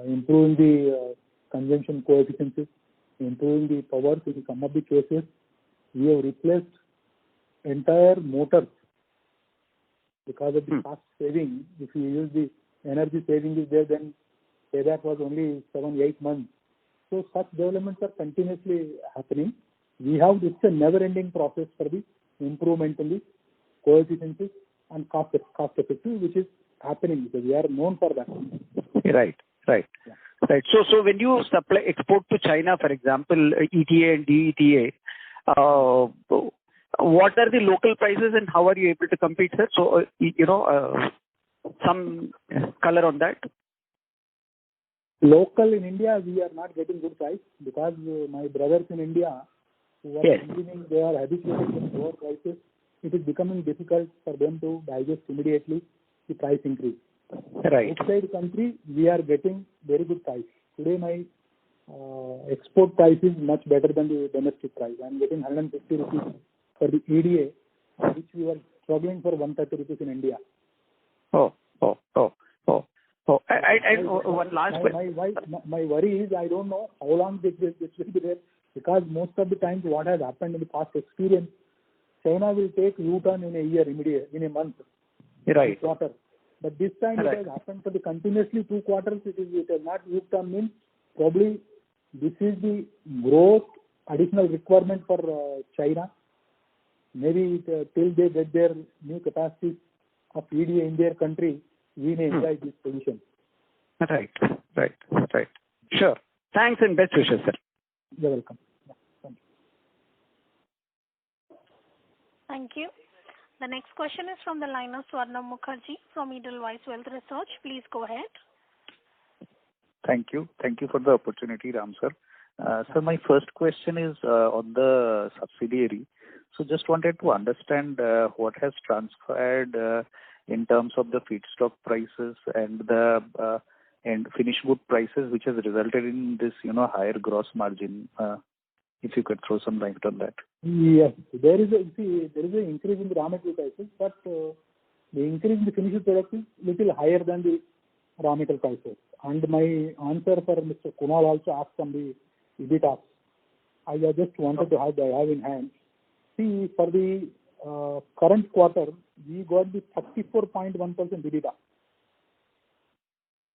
improving the consumption coefficients, improving the power. In some of the cases, we have replaced entire motors because of the cost saving. If you use the energy saving is there, then payback was only 7-8 months. So such developments are continuously happening. It's a never-ending process for the improvement in the coefficients and cost effective, which is happening because we are known for that. Right. Yeah. Right. So when you export to China, for example, ETA and DETA, what are the local prices and how are you able to compete, sir? So, some color on that. Local in India, we are not getting good price because my brothers in India who are consuming, they are habituated with lower prices. It is becoming difficult for them to digest immediately the price increase. Right. Outside country, we are getting very good price. Today, my export price is much better than the domestic price. I am getting 150 rupees for the EDA, which we were struggling for 130 rupees in India. Oh. And one last question. My worry is I don't know how long this will be there because most of the times what has happened in the past experience, China will take U-turn in a year, in a month. Right. Quarter. But this time it has happened for the continuously 2 quarters. It has not U-turn means probably this is the growth additional requirement for China. Maybe till they get their new capacities of EDA in their country, we may enjoy this position. Right. Sure. Thanks and best wishes, sir. You're welcome. Yeah, thank you. Thank you. The next question is from the line of Swarnabha Mukherjee from Edelweiss Wealth Research. Please go ahead. Thank you for the opportunity, Ram sir. So my first question is on the subsidiary. So just wanted to understand what has transpired in terms of the feedstock prices and the finished good prices, which has resulted in this higher gross margin. If you could throw some light on that. Yes, there is an increase in the raw material prices, but the increase in the finished product is little higher than the raw material prices. And my answer for Mr. Kunal also asked on the EBITDA. I just wanted to have in hand. See, for the current quarter, we got the 34.1% EBITDA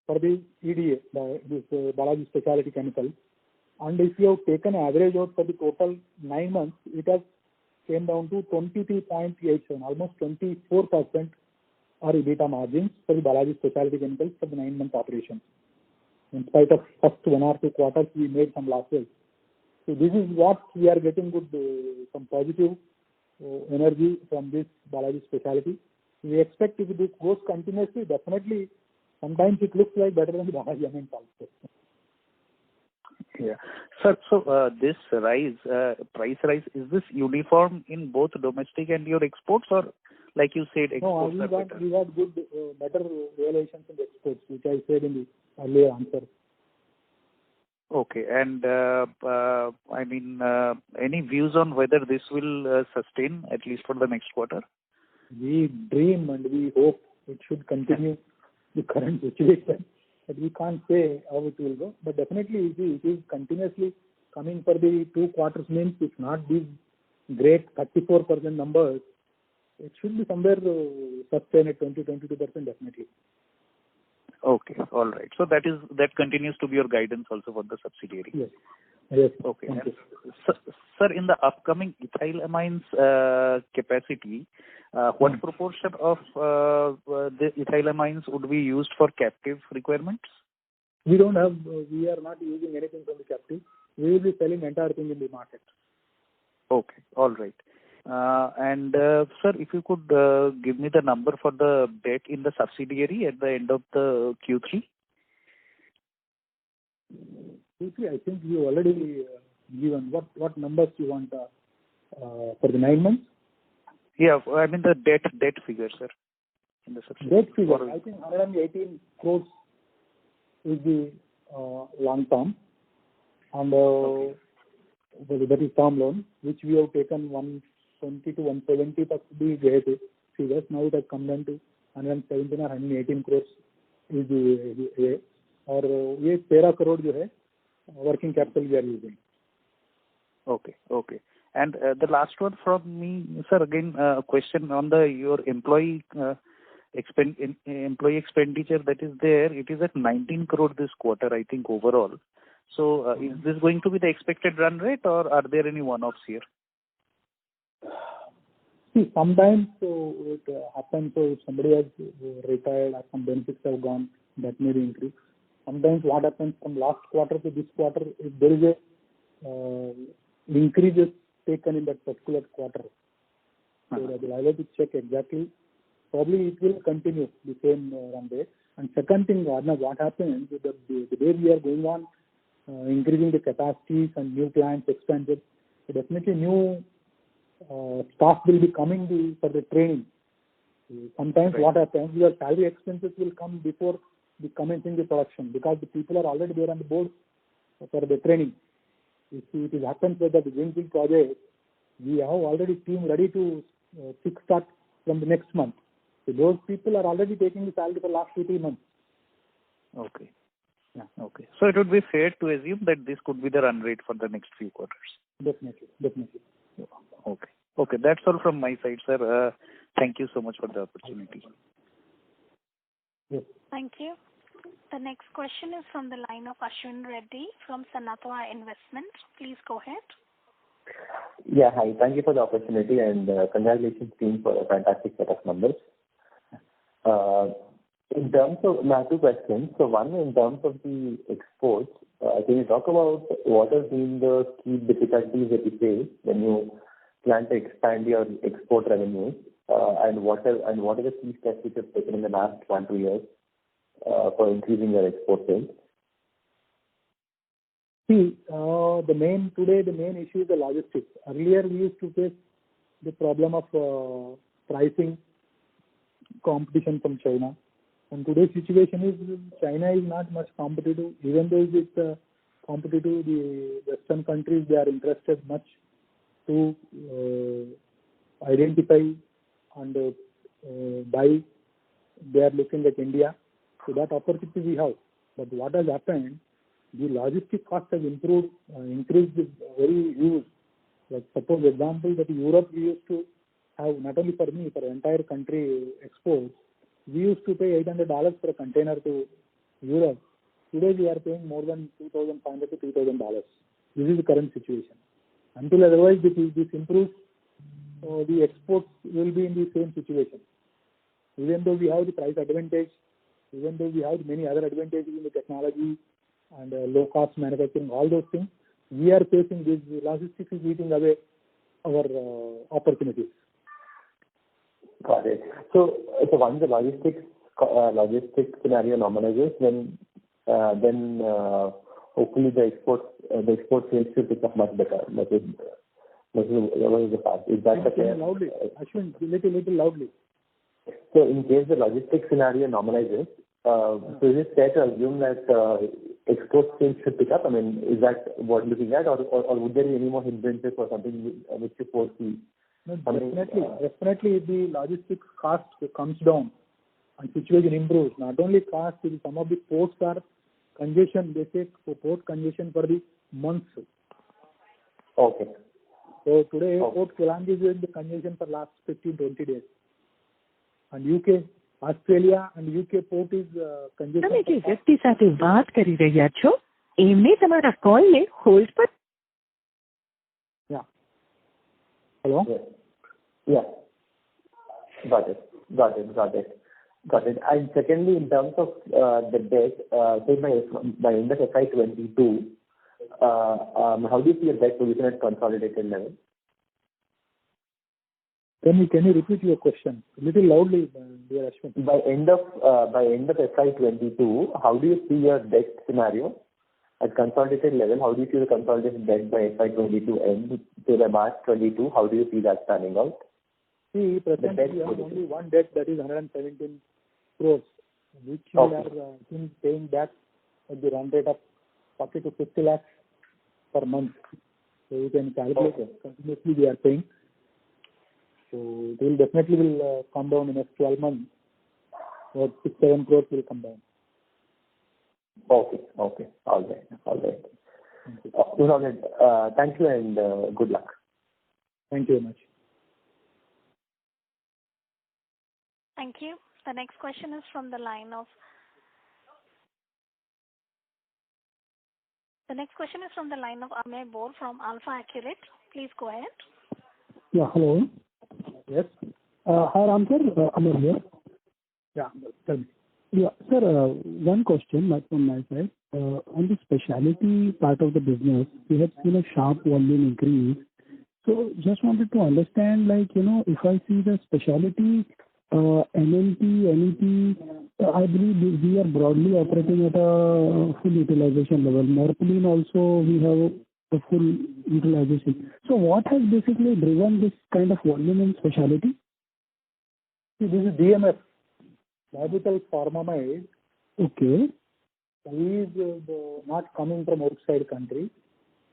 for the EDA, this Balaji Specialty Chemical. And if you have taken average out for the total 9 months, it has came down to 23.87, almost 24% or EBITDA margins for the Balaji Specialty Chemicals for the 9-month operations. In spite of first 1 or 2 quarters, we made some losses. So this is what we are getting good, some positive energy from this Balaji Specialty. We expect if this goes continuously, definitely sometimes it looks like better than the Balaji Amines also. Yeah. Sir, so this rise, price rise, is this uniform in both domestic and your exports, or like you said, exports we are better? We got good, better realizations in the exports, which I said in the earlier answer. Okay. And I mean, any views on whether this will sustain at least for the next quarter? We dream and we hope it should continue the current situation. But we can't say how it will go. But definitely it is continuously coming for the 2 quarters means if not these great 34% numbers, it should be somewhere sustained at 20-22% definitely. Okay. All right. So that continues to be your guidance also for the subsidiary. Yes. Yes. Okay. And sir, in the upcoming ethylamines capacity, what proportion of the ethylamines would be used for captive requirements? We don't have. We are not using anything from the captive. We will be selling entire thing in the market. Okay. All right. And sir, if you could give me the number for the debt in the subsidiary at the end of the Q3. Q3, I think you already given. What numbers you want for the 9 months? Yeah, I mean the debt figure, sir, in the subsidiary. Debt figure, I think 118 crores is the long term, and that is term loan, which we have taken 120 to 170 तक भी गए थे figures. Now it has come down to 117 or 118 crores is the और ये 13 crore जो है working capital we are using. Okay. And the last one from me, sir, again a question on your employee expenditure that is there. It is at 19 crore this quarter, I think, overall. So is this going to be the expected run rate, or are there any one-offs here? See, sometimes it happens. So if somebody has retired or some benefits have gone, that may be increased. Sometimes what happens from last quarter to this quarter, if there is a increase is taken in that particular quarter. So I will have to check exactly. Probably it will continue the same run rate. And second thing, what happens is that the way we are going on, increasing the capacities and new plants expanded, so definitely new staff will be coming for the training. Sometimes what happens, your salary expenses will come before the commencing the production because the people are already there on the board for the training. If it happens that the greenfield project, we have already team ready to kickstart from the next month. So those people are already taking the salary for last 2-3 months. Okay. Yeah. Okay. So it would be fair to assume that this could be the run rate for the next few quarters. Definitely. Okay. That's all from my side, sir. Thank you so much for the opportunity. Yes. Thank you. The next question is from the line of Ashwin Reddy from Sanatwa Investments. Please go ahead. Yeah, hi. Thank you for the opportunity and congratulations team for a fantastic set of numbers. In terms of, I have 2 questions. So one, in terms of the exports, can you talk about what have been the key difficulties that you face when you plan to expand your export revenues, and what are the key steps which you have taken in the last 1-2 years for increasing your export sales? See, the main issue is the logistics. Earlier we used to face the problem of pricing competition from China. And today's situation is China is not much competitive. Even though it's competitive, the Western countries, they are interested much to identify and buy. They are looking at India. So that opportunity we have. But what has happened, the logistic cost has increased very huge. Like suppose example that Europe we used to have, not only for me, for entire country exports, we used to pay $800 for a container to Europe. Today we are paying more than $2,500 to $3,000. This is the current situation. Until otherwise this improves, the exports will be in the same situation. Even though we have the price advantage, even though we have many other advantages in the technology and low cost manufacturing, all those things, we are facing this. Logistics is eating away our opportunities. Got it. So once the logistics scenario normalizes, then hopefully the export sales should pick up much better. That is the fact. Is that the case? Loudly, Ashwin, little loudly. So in case the logistics scenario normalizes, so is it fair to assume that export sales should pick up? I mean, is that what you're looking at, or would there be any more hindrances or something which you foresee? No, definitely the logistics cost comes down and situation improves. Not only cost, some of the ports are congestion. They say port congestion for the months. Okay. So today Port Kelang is in the congestion for last 15-20 days. And UK, Australia and UK port is congestion. તમે જે વ્યક્તિ સાથે વાત કરી રહ્યા છો એમને તમારા કોલને હોલ્ડ પર. Yeah. Hello? Yeah. Got it. And secondly, in terms of the debt, say by end of FY22, how do you see your debt position at consolidated level? Can you repeat your question a little loudly, dear Ashwin? By end of FY22, how do you see your debt scenario at consolidated level? How do you see the consolidated debt by FY22 end to the March 22? How do you see that panning out? See, presently we have only one debt, that is 117 crores, which we are paying back at the run rate of 40 to 50 lakhs per month. So you can calculate continuously we are paying. So it will definitely come down in the next 12 months. About 6-7 crores will come down. Okay. All right. Thank you and good luck. Thank you very much. Thank you. The next question is from the line of Amey Bor from Alpha Accurate. Please go ahead. Yeah, hello. Yes. Hi, Ram sir. Amar here. Yeah, tell me. Yeah, sir, one question from my side. On the specialty part of the business, we have seen a sharp volume increase. So just wanted to understand, if I see the specialty, NLP, NEP, I believe we are broadly operating at a full utilization level. Norpulin also, we have a full utilization. So what has basically driven this kind of volume in specialty? See, this is DMF, diabetic formamide. Okay. He is not coming from outside country.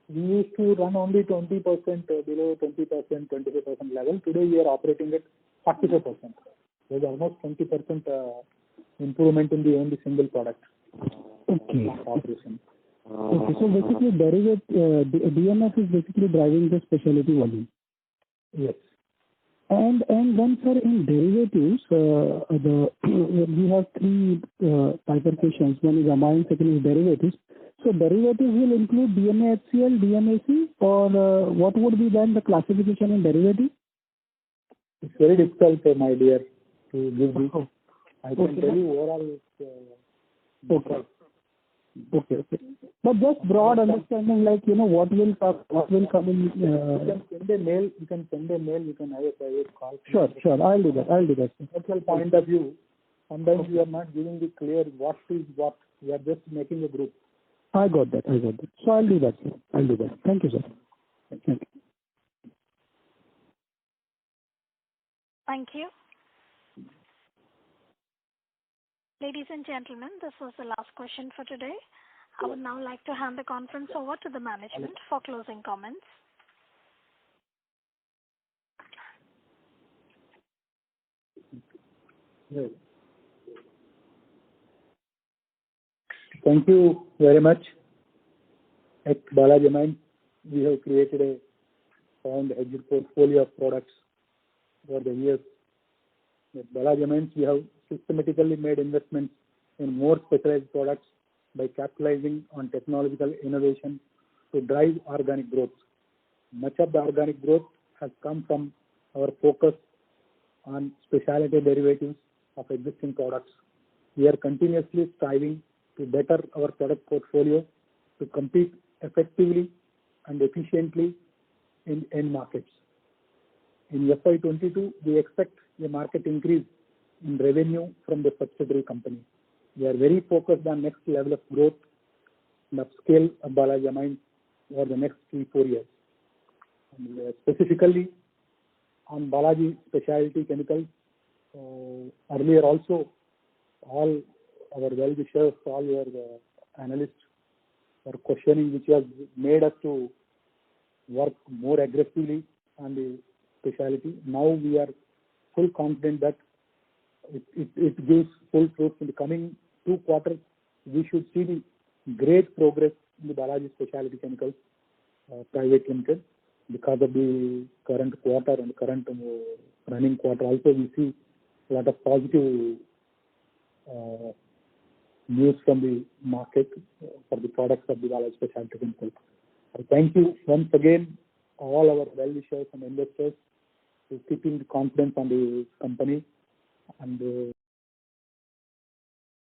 We used to run only 20%, below 20%, 25% level. Today we are operating at 45%. There's almost 20% improvement in the only single product. Okay. Operation. Okay, so basically DMF is basically driving the specialty volume. Yes. And then, sir, in derivatives, we have three bifurcations. One is amine, second is derivatives. So derivatives will include DMA-HCl, DMAC, or what would be then the classification in derivatives? It's very difficult, my dear, to give this. I can tell you overall. Okay. But just broad understanding, what will come in. You can send a mail. You can have a private call. Sure. I'll do that. From point of view, sometimes we are not giving the clear what is what. We are just making a group. I got that. So I'll do that, sir. Thank you, sir. Thank you. Thank you. Ladies and gentlemen, this was the last question for today. I would now like to hand the conference over to the management for closing comments. Yes. Thank you very much. At Balaji Amines, we have created a sound hedged portfolio of products for the years. At Balaji Amines, we have systematically made investments in more specialized products by capitalizing on technological innovation to drive organic growth. Much of the organic growth has come from our focus on specialty derivatives of existing products. We are continuously striving to better our product portfolio to compete effectively and efficiently in end markets. In FY22, we expect a market increase in revenue from the subsidiary company. We are very focused on next level of growth and upscale of Balaji Amines over the next 3-4 years. And specifically on Balaji Specialty Chemicals, earlier also all our well-wishers, all your analysts were questioning, which has made us to work more aggressively on the specialty. Now we are full confident that it gives full fruits in the coming 2 quarters. We should see the great progress in the Balaji Specialty Chemicals Private Limited because of the current quarter and current running quarter. Also, we see a lot of positive news from the market for the products of the Balaji Specialty Chemicals. Thank you once again, all our well-wishers and investors, for keeping the confidence on the company. And